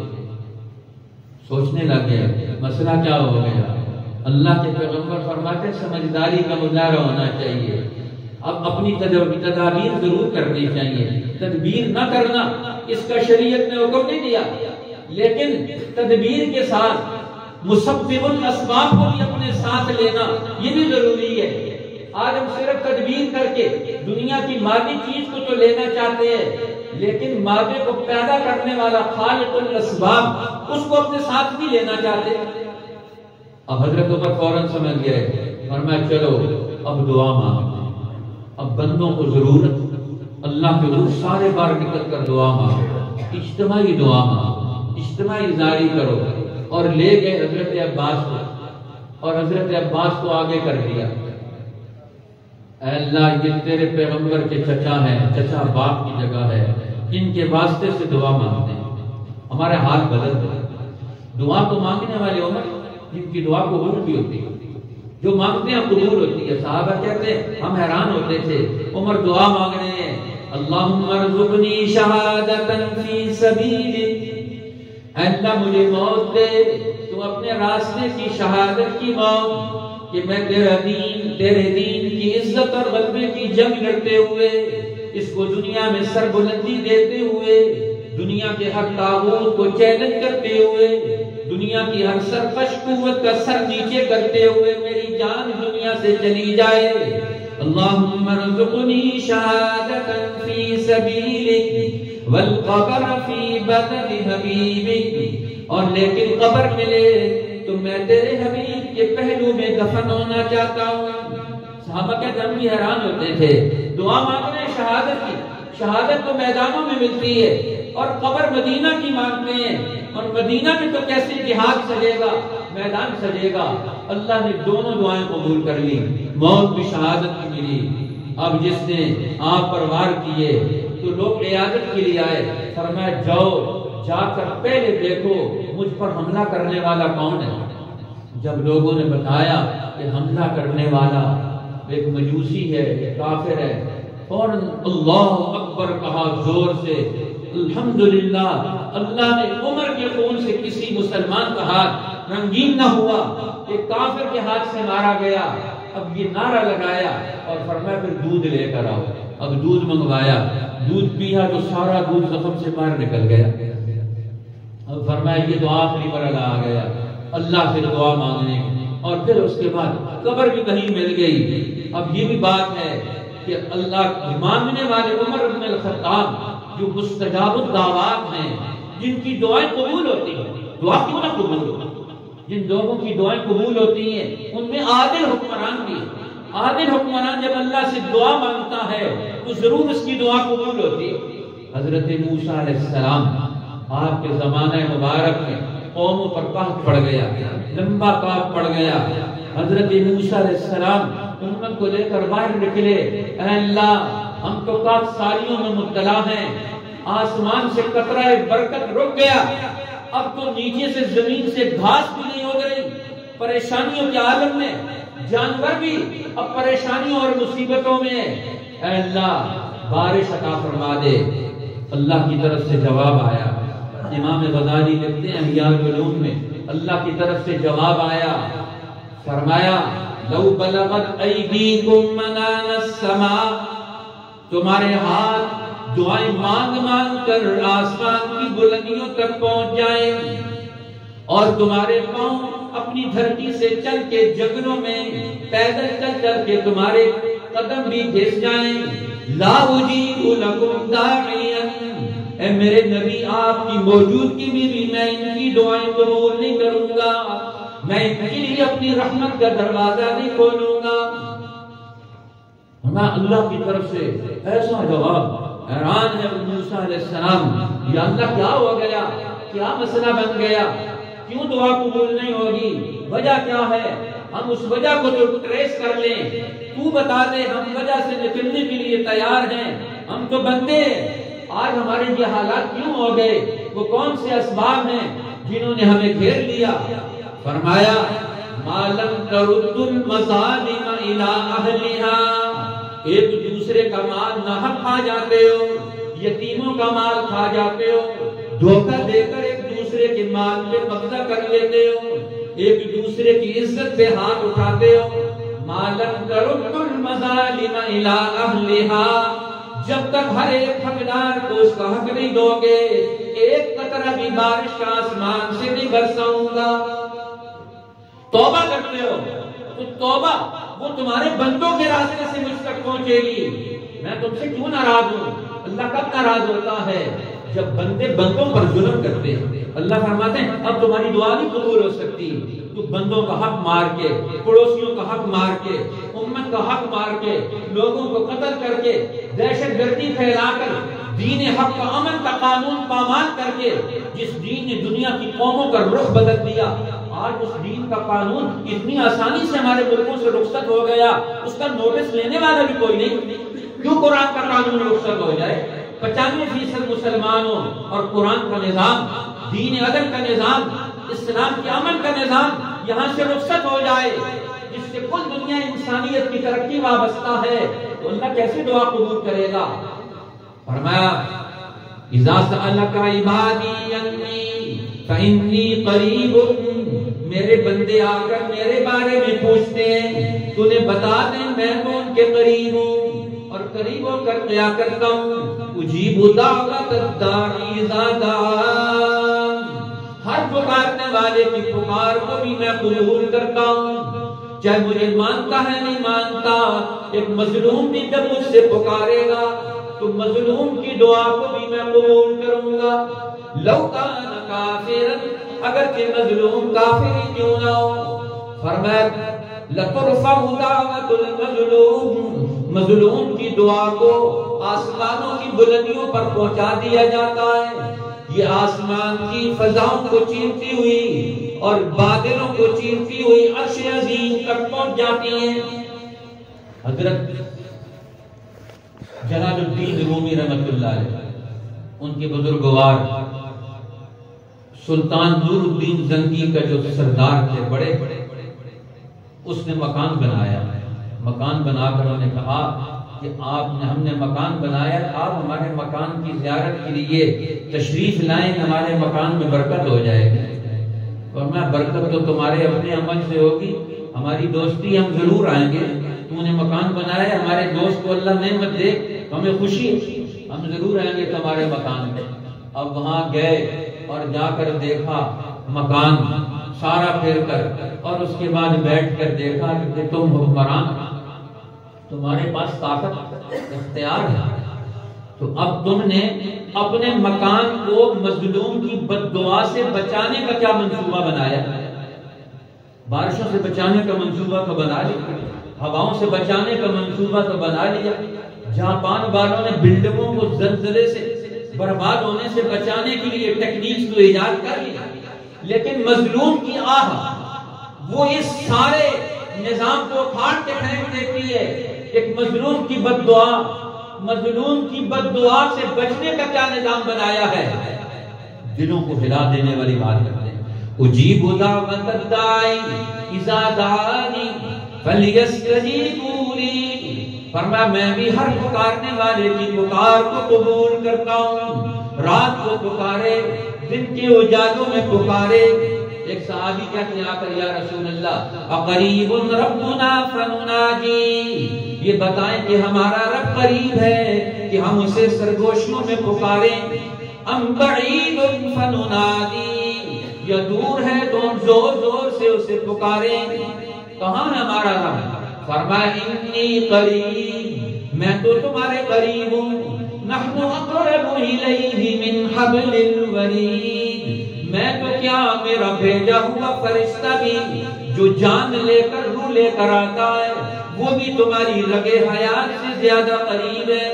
سوچنے لگے مسئلہ کیا ہو گیا؟ اللہ کے پیغمبر فرماتے سمجھداری کا مظاہرہ ہونا چاہیے، اب اپنی تدابیر ضرور کرنی چاہیے، تدبیر نہ کرنا اس کا شریعت نے حکم نہیں دیا، لیکن تدبیر کے ساتھ مسبب الاسباب کو بھی اپنے ساتھ لینا یہ بھی ضروری ہے۔ آج ہم صرف تدبیر کر کے دنیا کی مادی چیز کو تو لینا چاہتے ہیں، لیکن مادے کو پیدا کرنے والا خالق الاسباب اس کو اپنے ساتھ بھی لینا چاہتے ہیں۔ اب حضرت عمر فوراً سمجھ گئے، فرمایا چلو اب دعا مانگتے ہیں، اب بندوں کو ضرورت اللہ کے حضور سارے بار نکل کر دعا مانگو، اجتماعی دعا مانگو، اجتماعی زاری کرو، اور لے گئے حضرت عباس کو، اور حضرت عباس کو آگے کر دیا، اے اللہ یہ تیرے پیغمبر کے چچا ہیں، چچا باپ کی جگہ ہے، ان کے واسطے سے دعا مانگتے ہیں۔ ہمارے حال بدل گئے. دعا تو مانگنے والے عمر جن کی دعا قبول بھی ہوتی ہے، جو مانگتے ہیں قبول ہوتی ہے. صحابہ کہتے ہیں ہم حیران ہوتے تھے، عمر دعا مانگ رہے ہیں، اللہم ارزقنی شہادتا فی سبیلک، اے اللہ مجھے موت دے تو اپنے راستے کی شہادت کی موت، کہ میں تیرے دین کی عزت اور غلبے کی جنگ لڑتے ہوئے، اس کو دنیا میں سر بلندی دیتے ہوئے، دنیا کے ہر طاغوت کو چیلنج کرتے ہوئے، دنیا کی ہر سرکش قوت کا سر نیچے کرتے ہوئے میری جان دنیا سے چلی جائے. اللہم ارزقنی شہادتا فی سبیلک والقبر فی بدن حبیبک، اور لیکن قبر ملے تو میں تیرے حبیب کے پہلو میں دفن ہونا چاہتا ہوں. صحابہ کے دم بھی حیران ہوتے تھے. دعا مانگنے شہادت کی، شہادت تو میدانوں میں ملتی ہے، اور قبر مدینہ کی مانگتے ہیں، اور مدینہ میں تو کیسے جہاد سجے گا، میدان سجے گا. اللہ نے دونوں دعائیں قبول کر لی، موت بھی شہادت کی ملی. اب جس نے آپ پر وار کیے تو لوگ عیادت کے لیے آئے، فرمایا جاؤ جا کر پہلے دیکھو مجھ پر حملہ کرنے والا کون ہے. جب لوگوں نے بتایا کہ حملہ کرنے والا ایک مجوسی ہے، ایک کافر ہے، فوراً اللہ اکبر کہا زور سے. الحمدللہ اللہ نے عمر کے خون سے کسی مسلمان کا ہاتھ رنگین نہ ہوا، ایک کافر کے ہاتھ سے مارا گیا. اب یہ نعرہ لگایا اور فرمایا پھر دودھ لے کر آؤ. اب دودھ منگوایا، دودھ پیا تو سارا دودھ زخم سے باہر نکل گیا. اب فرمایا یہ تو آخری مرحلہ آ گیا اللہ سے دعا مانگنے کی. اور پھر اس کے بعد قبر بھی کہیں مل گئی. اب یہ بھی بات ہے کہ اللہ مانگنے والے عمر بن الخطاب جو مستجاب الدعوات ہیں، جن کی دعائیں قبول ہوتی ہیں، دعا کیوں نہ قبول ہو، جن لوگوں کی دعائیں قبول ہوتی ہیں ان میں عادل حکمران بھی. عادل حکمران جب اللہ سے دعا مانگتا ہے تو ضرور اس کی دعا قبول ہوتی ہے. حضرت موسیٰ علیہ السلام آپ کے زمانہ مبارک میں قوموں پر قحط پڑ گیا، لمبا قحط پڑ گیا. حضرت موسیٰ علیہ السلام امت کو لے کر باہر نکلے. اے اللہ ہم تو قحط سالیوں میں مبتلا ہیں، آسمان سے قطرہ برکت رک گیا، اب تو نیچے سے زمین سے گھاس بھی نہیں ہو رہی. پریشانیوں کے عالم میں جانور بھی اب پریشانیوں اور مصیبتوں میں. اے اللہ بارش عطا فرما دے. اللہ کی طرف سے جواب آیا. امام غزالی لکھتے ہیں احیاء العلوم میں، اللہ کی طرف سے جواب آیا، فرمایا لو بلغت ایدیکم منان السماء، تمہارے ہاتھ دعائیں مانگ مانگ کر آسمان کی بلندیوں تک پہنچ جائیں، اور تمہارے پاؤں اپنی دھرتی سے چل کے جنگلوں میں پیدل چل چل کے تمہارے قدم بھی گھس جائیں. لا اجیب لکم داعیا، اے میرے نبی آپ کی موجودگی میں بھی میں ان کی دعائیں قبول نہیں کروں گا، میں ان کے لیے اپنی رحمت کا دروازہ نہیں کھولوں گا. اللہ کی طرف سے ایسا جواب. حیران ہے موسیٰ علیہ السلام، یا اللہ کیا ہو گیا، کیا مسئلہ بن گیا، کیوں دعا قبول نہیں ہوگی، وجہ کیا ہے؟ ہم اس وجہ کو جو ٹریس کر لیں، تو بتا دے، ہم وجہ سے نکلنے کے لیے تیار ہیں. ہم تو بندے، آج ہمارے یہ حالات کیوں ہو گئے، وہ کون سے اسباب ہیں جنہوں نے ہمیں گھیر لیا؟ فرمایا ما لم ترد المظالم الى اہلها، ایک دوسرے کا مال ناحق کھا جاتے ہو، یتیموں کا مال کھا جاتے ہو، دھوکہ دے کر ایک دوسرے کے مال پہ قبضہ کر لیتے ہو، ایک دوسرے کی عزت پہ ہاتھ اٹھاتے ہو. ما لم ترد المظالم الى اہلها، جب تک ہر ایک حقدار کو اس کا حق نہیں دو گے، ایک قطرہ بھی بارش کا آسمان سے نہیں برساؤں گا. توبہ کرتے ہو تو توبہ وہ تمہارے بندوں کے راستے سے مجھ تک پہنچے گی. میں تم سے کیوں ناراض ہوں؟ اللہ کب ناراض ہوتا ہے؟ جب بندے بندوں پر ظلم کرتے ہیں. اللہ فرماتے ہیں اب تمہاری دعا نہیں قبول ہو سکتی، تو بندوں کا حق مار کے، پڑوسیوں کا حق مار کے، امت کا حق مار کے، لوگوں کو قتل کر کے، دہشت گردی پھیلا کر، دین حق کا امن کا قانون پامال کر کے، جس دین نے دنیا کی قوموں کا رخ بدل دیا، آج اس دین کا قانون اتنی آسانی سے ہمارے ملکوں سے رخصت ہو گیا، اس کا نوٹس لینے والا بھی کوئی نہیں. کیوں قرآن کا قانون رخصت ہو جائے؟ 95% مسلمانوں اور قرآن کا نظام دین عدل کا نظام، اسلام کے امن کا نظام یہاں سے رخصت ہو جائے، جس سے کل دنیا انسانیت کی ترقی وابستہ ہے، تو اللہ کیسے دعا قبول کرے گا؟ فرمایا اذا سألک عبادی انی فإنی قریب، میرے بندے آ کر میرے بارے میں پوچھتے ہیں تو نے بتا دیں میں تو ان کے قریب ہوں، اور قریب ہو کر کیا کرتا ہوں، اجیب دعوت الداعی اذا دعان، ہر پکارنے والے کی پکار کو بھی میں قبول کرتا ہوں، چاہے مجھے مانتا ہے نہیں مانتا۔ ایک مظلوم بھی جب مجھ سے پکارے گا تو مظلوم کی دعا کو بھی میں قبول کروں گا، لو کان کافرا، اگر کہ مظلوم کافر ہی کیوں نہ ہو۔ فرمایا لترفع دعوت المظلوم، مظلوم کی دعا کو آسمانوں کی بلندیوں پر پہنچا دیا جاتا ہے، یہ آسمان کی فضاؤں کو چیرتی ہوئی اور بادلوں کو چیرتی ہوئی عرش عظیم تک پہنچ جاتی ہیں۔ حضرت جلال الدین رومی رحمۃ اللہ علیہ، ان کے بزرگوار سلطان نور الدین زنگی کا جو سردار تھے، بڑے اس نے مکان بنایا، مکان بنا کر انہوں نے کہا کہ ہم نے مکان بنایا، آپ ہمارے مکان کی زیارت کے لیے تشریف لائیں، ہمارے مکان میں برکت ہو جائے گی۔ اور میں برکت تو تمہارے اپنے عمل سے ہوگی، ہماری دوستی ہم ضرور آئیں گے، تو نے مکان بنایا، ہمارے دوست کو اللہ نعمت دے، ہمیں خوشی، ہم ضرور آئیں گے تمہارے مکان میں۔ اب وہاں گئے اور جا کر دیکھا مکان سارا پھیر کر، اور اس کے بعد بیٹھ کر دیکھا کہ تم حکمران، تمہارے پاس طاقت اختیار ہے، تو اب تم نے اپنے مکان کو مظلوم کی بد دعا سے بچانے کا کیا منصوبہ بنایا؟ بارشوں سے بچانے کا منصوبہ تو بنا لیا، ہواؤں سے بچانے کا منصوبہ تو بنا لیا، جاپان والوں نے بلڈنگوں کو زلزلے سے برباد ہونے سے بچانے کے لیے ٹیکنیکس تو ایجاد کر لی، لیکن مظلوم کی آہ وہ اس سارے نظام کو پھاڑ کے پھینک دیتی ہے۔ ایک مظلوم کی بد دعا، مظلوم کی بد دعا سے بچنے کا کیا نظام بنایا ہے؟ دلوں کو ہلا دینے والی بات کرتے ہیں، اجیب دعوت الداعی اذا دعانی فلیستجیبوا لی، فرمایا میں بھی ہر پکارنے والے کی پکار کو قبول کرتا ہوں، رات کو پکارے، دن کے اجالوں میں پکارے۔ ایک صحابی کہتے ہیں آ کر یا رسول اللہ اقریب ربنا فنناجی، یہ بتائیں کہ ہمارا رب قریب ہے کہ ہم اسے سرگوشیوں میں پکاریں، ام بعید فننادی، یا دور ہے تو ہم زور زور سے اسے پکاریں۔ کہاں ہے ہمارا رب؟ فرمایا انی قریب، میں تو تمہارے قریب ہوں، نحن اقرب الیہ من حبل الورید، میں تو کیا میرا بھیجا ہوا فرشتہ بھی جو جان لے کر روح لے کر آتا ہے وہ بھی تمہاری رگے حیات سے زیادہ قریب ہے۔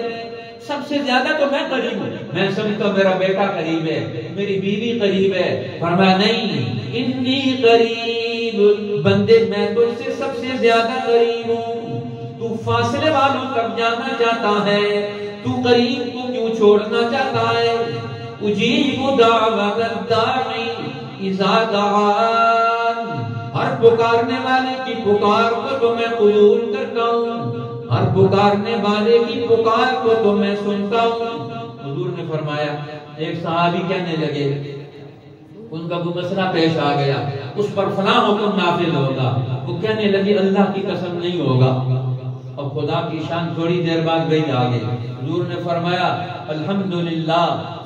سب سے زیادہ تو میں قریب ہوں، میں سمجھتا ہوں میرا بیٹا قریب ہے، میری بیوی قریب ہے، فرمایا نہیں انی قریب، بندے میں تو اس سے سب سے زیادہ قریب ہوں، تو فاصلے والوں تک جانا چاہتا ہے، تو قریب کو کیوں چھوڑنا چاہتا ہے؟ اجیب دعوت الداعی اذا دعان، ہر پکارنے والے کی پکار کو تو میں قبول کرتا ہوں، ہر پکارنے والے کی پکار کو تو میں سنتا ہوں۔ حضور نے فرمایا، ایک صحابی کہنے لگے، ان کا وہ مسئلہ پیش آ گیا، اس پر فلاں حکم نافذ ہوگا، وہ کہنے لگے اللہ کی قسم نہیں ہوگا، اور خدا کی شان تھوڑی دیر بعد گئی آگے۔ حضور نے فرمایا الحمدللہ،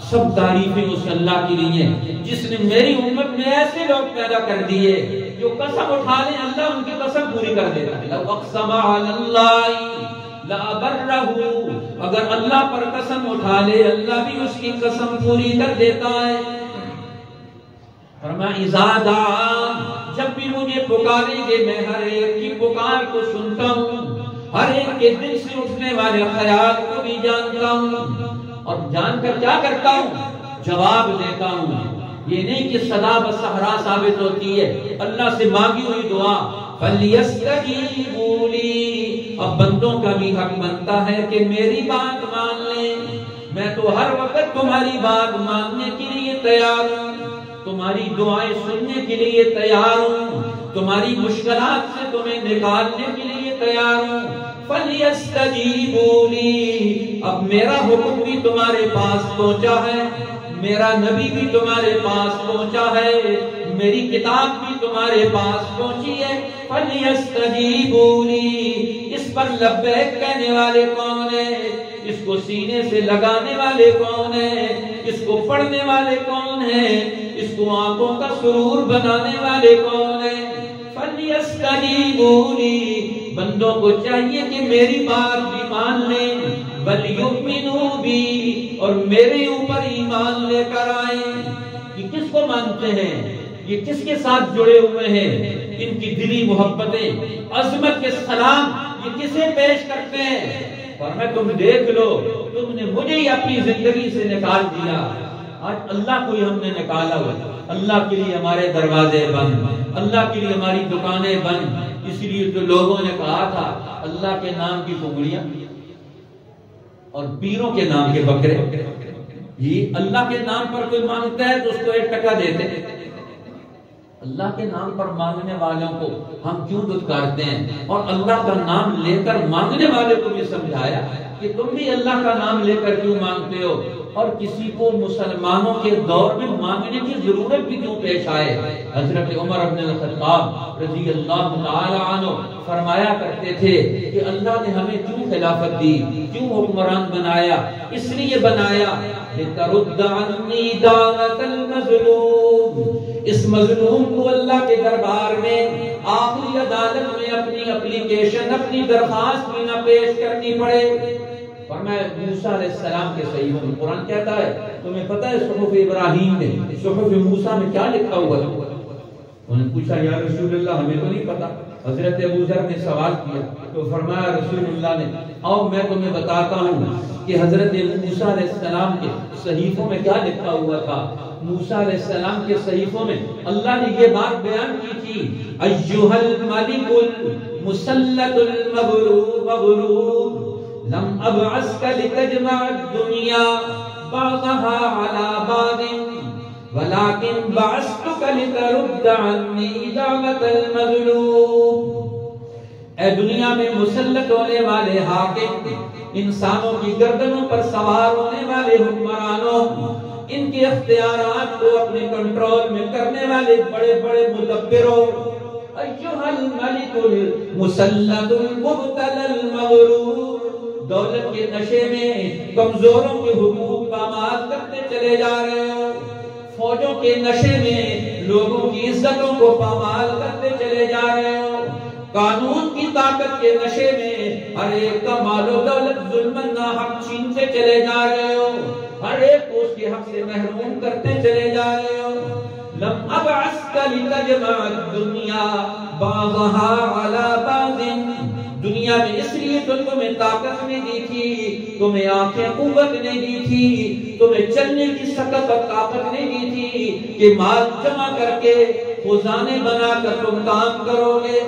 سب تعریفیں اس اللہ کے لیے جس نے میری امت میں ایسے لوگ پیدا کر دیے جو قسم اٹھا لیں اللہ ان کی قسم پوری کر دیتا ہے۔ لو اقسم علی اللہ لابرہ، اگر اللہ پر قسم اٹھا لے اللہ بھی اس کی قسم پوری کر دیتا ہے۔ فرمایا اذا دعان، جب بھی مجھے پکاریں گے میں ہر ایک کی پکار کو سنتا ہوں، ہر ایک کے دل سے اٹھنے والے خیال کو بھی جانتا ہوں، اور جان کر کیا کرتا ہوں؟ جواب دیتا ہوں۔ یہ نہیں کہ صدا بصحرا ثابت ہوتی ہے، اللہ سے مانگی ہوئی دعا فَلْيَسْتَجِيبُوا لِي، اب بندوں کا بھی حق بنتا ہے کہ میری بات مان لیں، میں تو ہر وقت تمہاری بات ماننے کے لیے تیار ہوں۔ تمہاری دعائیں سننے کے لیے تیار ہوں، تمہاری مشکلات سے تمہیں نکالنے کے لیے تیار ہوں۔ فَلْيَسْتَجِيبُوا لِي، اب میرا حکم بھی تمہارے پاس پہنچا ہے، میرا نبی بھی تمہارے پاس پہنچا ہے، میری کتاب بھی تمہارے پاس پہنچی ہے۔ فَلْيَسْتَجِيبُوا لِي، اس پر لبیک کہنے والے کون ہیں؟ اس کو سینے سے لگانے والے کون ہیں؟ اس کو پڑھنے والے کون ہیں؟ اس کو آنکھوں کا سرور بنانے والے کون ہیں؟ فَلْيَسْتَجِيبُوا لِي، بندوں کو چاہیے کہ میری بات بھی مان لیں، وَلْيُؤْمِنُوا بِي، اور میرے اوپر ایمان لے کر آئیں۔ یہ کس کو مانتے ہیں؟ یہ کس کے ساتھ جڑے ہوئے ہیں؟ ان کی دلی محبتیں، عظمت کے سلام یہ کسے پیش کرتے ہیں؟ فرمایا تم دیکھ لو، تم نے مجھے ہی اپنی زندگی سے نکال دیا، آج اللہ کو ہی ہم نے نکالا ہوا، اللہ کے لیے ہمارے دروازے بند، اللہ کے لیے ہماری دکانیں بند۔ اس لیے تو لوگوں نے کہا تھا اللہ کے نام کی پگڑیاں اور پیروں کے نام کے بکرے، یہ اللہ کے نام پر کوئی مانگتا ہے تو اس کو 1 ٹکا دیتے۔ اللہ کے نام پر مانگنے والوں کو ہم کیوں دھتکارتے ہیں؟ اور اللہ کا نام لے کر مانگنے والے کو بھی سمجھایا کہ تم بھی اللہ کا نام لے کر کیوں مانگتے ہو، اور کسی کو مسلمانوں کے دور میں مانگنے کی ضرورت بھی کیوں پیش آئے۔ حضرت عمر بن الخطاب رضی اللہ تعالی عنہ فرمایا کرتے تھے کہ اللہ نے ہمیں کیوں خلافت دی، کیوں حکمران بنایا؟ اس لیے بنایا لِتَرُدَّ عَنِّي دَعْوَةَ الْمَظْلُومِ، اس مظلوم کو اللہ کے دربار میں آخری عدالت میں اپنی اپلیکیشن، اپنی درخواست بھی نہ پیش کرنی پڑے۔ فرمایا موسیٰ علیہ السلام کے صحیفوں میں قرآن کہتا ہے، تمہیں پتہ ہے صحف ابراہیم میں، صحف موسیٰ میں کیا لکھا ہوا ہے؟ انہوں نے پوچھا یا رسول اللہ ہمیں تو نہیں پتا۔ حضرت ابو ذر نے سوال کیا تو فرمایا رسول اللہ نے آؤ میں تمہیں بتاتا ہوں کہ حضرت موسیٰ علیہ السلام کے صحیفوں میں کیا لکھا ہوا تھا۔ موسیٰ علیہ السلام کے صحیفوں میں اللہ نے یہ بات بیان کی تھی، ایھا الملک المسلط المغلوب لم ابعثك لتجمع الدنيا بعضها على بعض ولكن بعثتك لترد عني دعوة المظلوم۔ اے دنیا میں مسلط ہونے والے حاکم، انسانوں کی گردنوں پر سوار ہونے والے حکمرانوں، ان کے اختیارات کو اپنے کنٹرول میں کرنے والے بڑے بڑے مدبروں، ایھا الملک المسلط المبتلى المغلوب، دولت کے نشے میں کمزوروں کے حقوق پامال کرتے چلے جا رہے ہو، فوجوں کے نشے میں لوگوں کی عزتوں کو پامال کرتے چلے جا رہے ہو، قانون کی طاقت کے نشے میں ہر ایک کا مال و دولت ظلماً ناحق چھینتے چلے جا رہے ہو، ہر ایک کو اس کے حق سے محروم کرتے چلے جا رہے ہو۔ لم ابعثك لتجمع الدنيا بعضها على بعض، دنیا میں اس لیے تو تمہیں طاقت نہیں دی تھی، تمہیں آنکھیں قوت نہیں دی تھی، تمہیں چلنے کی سکت اور طاقت نہیں دی تھی کہ مال جمع کر کے خزانے بنا کر تم کام کرو گے۔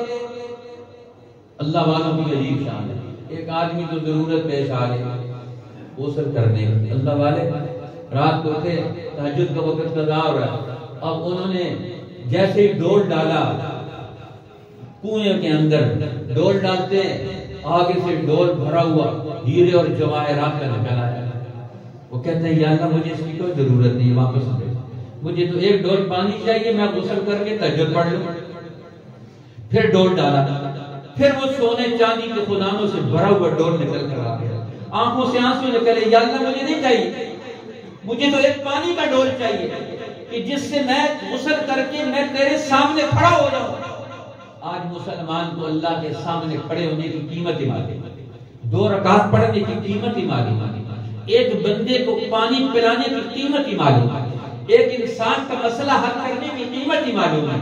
اللہ والوں کی عجیب شان ہے، ایک آدمی تو ضرورت پیش آ گئی غسل کرنے کی، اللہ والے رات کو اٹھے تہجد کا وقت قضا ہو رہا ہے، اب انہوں نے جیسے ہی ڈول ڈالا کنویں کے اندر، ڈول ڈالتے ہیں آگے سے ڈول بھرا ہوا ہیرے اور جواہرات کا نکل آیا، وہ کہتے ہیں یا اللہ مجھے اس کی کوئی ضرورت نہیں، واپس لے، مجھے تو ایک ڈول پانی چاہیے، میں غسل کر کے تہجد پڑھ لوں۔ پھر ڈول ڈالا، پھر وہ سونے چاندی کے خزانوں سے بھرا ہوا ڈول نکل کر آ گیا، آنکھوں سے آنسو نکلے، یا اللہ مجھے نہیں چاہیے، مجھے تو ایک پانی کا ڈول چاہیے کہ جس سے میں غسل کر کے میں تیرے سامنے کھڑا ہو جاؤں۔ آج مسلمان کو اللہ کے سامنے کھڑے ہونے کی قیمت ہی معلوم، 2 رکعت پڑھنے کی قیمت ہی معلوم، ایک بندے کو پانی پلانے کی قیمت ہی معلوم، ایک انسان کا مسئلہ حل کرنے کی قیمت ہی معلوم ہے،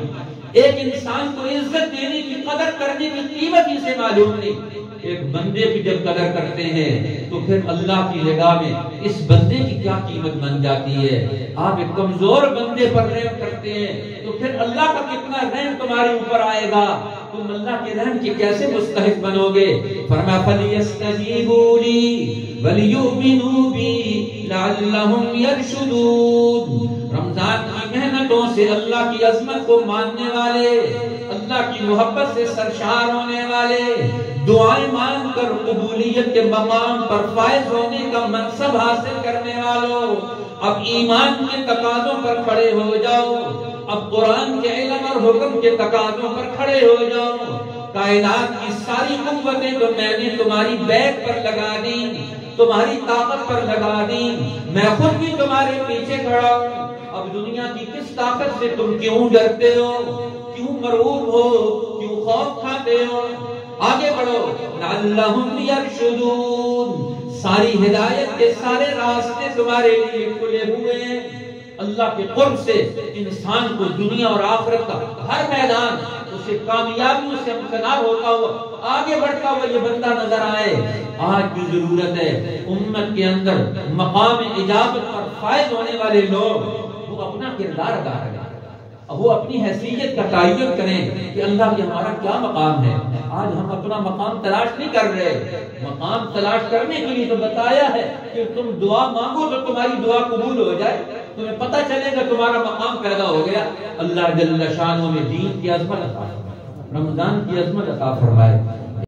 ایک انسان کو عزت دینے کی قدر کرنے کی قیمت ہی سے معلوم نہیں۔ ایک بندے کی جب قدر کرتے ہیں تو پھر اللہ کی نگاہ میں اس بندے کی کیا قیمت بن جاتی ہے۔ آپ ایک کمزور بندے پر رحم کرتے ہیں تو پھر اللہ کا کتنا رحم تمہارے اوپر آئے گا، تم اللہ کے رحم کی کیسے مستحق بنو گے۔ فرمایا فَلْيَسْتَجِيبُوا لِي وَلْيُؤْمِنُوا بِي لَعَلَّهُمْ يَرْشُدُونَ۔ رمضان کی محنت نعمتوں سے، اللہ کی عظمت کو ماننے والے، اللہ کی محبت سے سرشار ہونے والے، دعائیں مانگ کر قبولیت کے مقام پر فائز ہونے کا منصب حاصل کرنے والوں، اب ایمان کے تقاضوں پر کھڑے ہو جاؤ، اب قرآن کے علم اور حکم کے تقاضوں پر کھڑے ہو جاؤ۔ کائنات کی ساری قوتیں تو میں نے تمہاری بیک پر لگا دی، تمہاری طاقت پر لگا دی، میں خود بھی تمہارے پیچھے کھڑا ہوں۔ اب دنیا کی کس طاقت سے تم کیوں ڈرتے ہو، کیوں مرعوب ہو، کیوں خوف کھاتے ہو؟ آگے بڑھو، لعلہم یرشدون، ساری ہدایت کے سارے راستے تمہارے لیے کھلے ہوئے ہیں۔ اللہ کے قرب سے انسان کو دنیا اور آخرت کا ہر میدان اسے کامیابیوں سے امکنار ہوتا ہوا آگے بڑھتا ہوا یہ بندہ نظر آئے۔ آج بھی ضرورت ہے امت کے اندر مقام اجابت پر فائز ہونے والے لوگ وہ اپنا کردار ادا کریں، وہ اپنی حیثیت کا تعین کریں کہ اللہ یہ ہمارا کیا مقام ہے۔ آج ہم اپنا مقام تلاش نہیں کر رہے، مقام تلاش کرنے کے لیے تو بتایا ہے کہ تم دعا مانگو تو تمہاری دعا قبول ہو جائے، تمہیں پتہ چلے گا تمہارا مقام پیدا ہو گیا۔ اللہ جل شانہ میں دین کی عظمت عطا فرمائے، رمضان کی عظمت عطا فرمائے۔